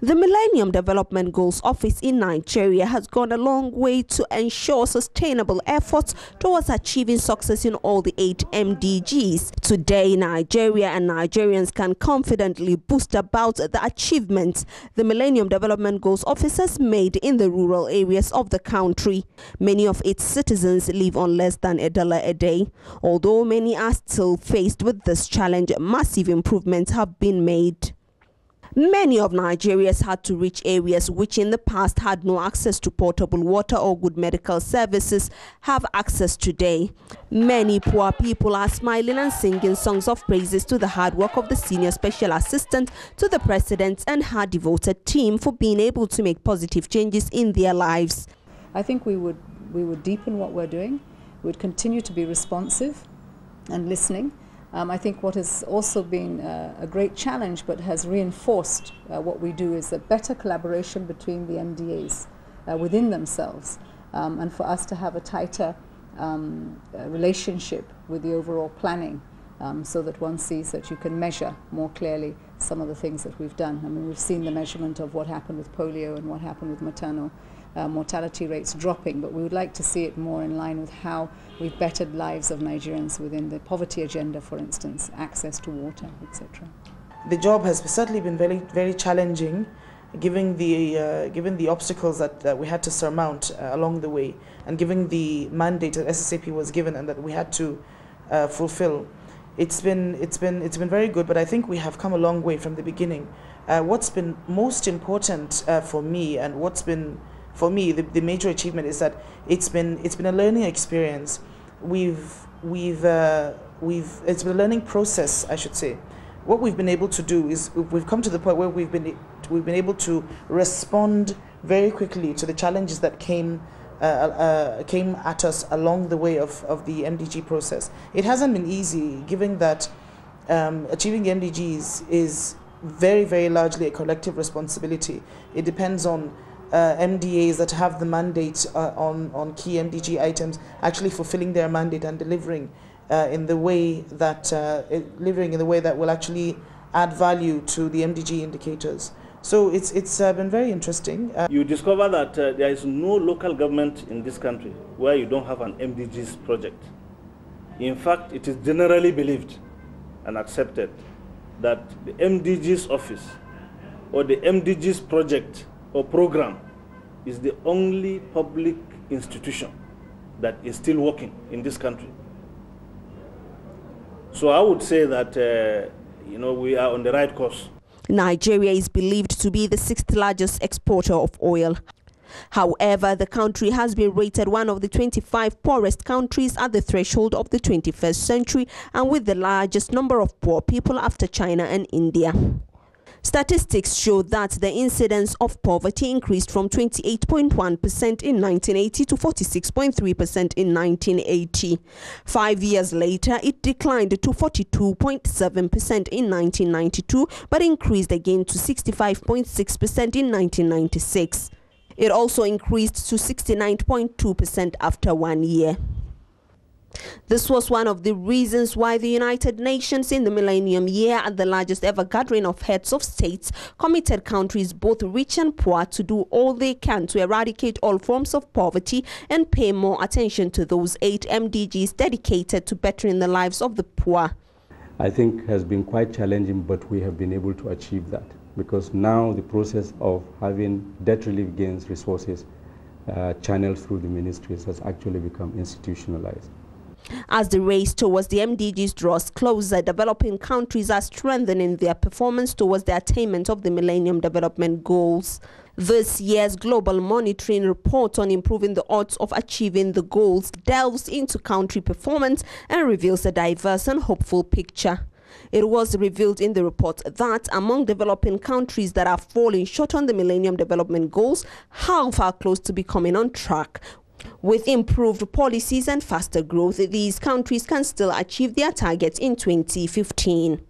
The Millennium Development Goals office in Nigeria has gone a long way to ensure sustainable efforts towards achieving success in all the 8 MDGs. Today, Nigeria and Nigerians can confidently boast about the achievements the Millennium Development Goals office has made in the rural areas of the country. Many of its citizens live on less than $1 a day. Although many are still faced with this challenge, massive improvements have been made. Many of Nigerians had to reach areas which in the past had no access to potable water or good medical services have access today. Many poor people are smiling and singing songs of praises to the hard work of the senior special assistant to the president and her devoted team for being able to make positive changes in their lives. I think we would deepen what we're doing. We would continue to be responsive and listening. I think what has also been a great challenge but has reinforced what we do is a better collaboration between the MDAs within themselves, and for us to have a tighter relationship with the overall planning, so that one sees that you can measure more clearly some of the things that we've done. I mean, we've seen the measurement of what happened with polio and what happened with maternal mortality rates dropping, but we would like to see it more in line with how we've bettered lives of Nigerians within the poverty agenda, for instance, access to water, etc. The job has certainly been very, very challenging, given the obstacles that we had to surmount along the way, and given the mandate that SSAP was given and that we had to fulfill. It's been very good, but I think we have come a long way from the beginning. What's been most important for me, and what's been for me the major achievement, is that it's been a learning experience. It's been a learning process, I should say. What we've been able to do is we've come to the point where we've been able to respond very quickly to the challenges that came at us along the way of the MDG process. It hasn't been easy, given that achieving the MDGs is very, very largely a collective responsibility. It depends on MDAs that have the mandate on key MDG items actually fulfilling their mandate and delivering in the way that will actually add value to the MDG indicators. So it's been very interesting. You discover that there is no local government in this country where you don't have an MDGs project. In fact, it is generally believed and accepted that the MDGs office or the MDGs project or program is the only public institution that is still working in this country. So I would say that we are on the right course. Nigeria is believed to be the 6th largest exporter of oil. However, the country has been rated one of the 25 poorest countries at the threshold of the 21st century, and with the largest number of poor people after China and India. Statistics show that the incidence of poverty increased from 28.1% in 1980 to 46.3% in 1980. 5 years later, it declined to 42.7% in 1992, but increased again to 65.6% in 1996. It also increased to 69.2% after 1 year. This was one of the reasons why the United Nations in the Millennium Year, at the largest ever gathering of heads of states, committed countries both rich and poor to do all they can to eradicate all forms of poverty and pay more attention to those 8 MDGs dedicated to bettering the lives of the poor. I think has been quite challenging, but we have been able to achieve that, because now the process of having debt relief gains resources channeled through the ministries has actually become institutionalized. As the race towards the MDGs draws closer, developing countries are strengthening their performance towards the attainment of the Millennium Development Goals. This year's Global Monitoring Report on improving the odds of achieving the goals delves into country performance and reveals a diverse and hopeful picture. It was revealed in the report that among developing countries that are falling short on the Millennium Development Goals, half are close to becoming on track. With improved policies and faster growth, these countries can still achieve their targets in 2015.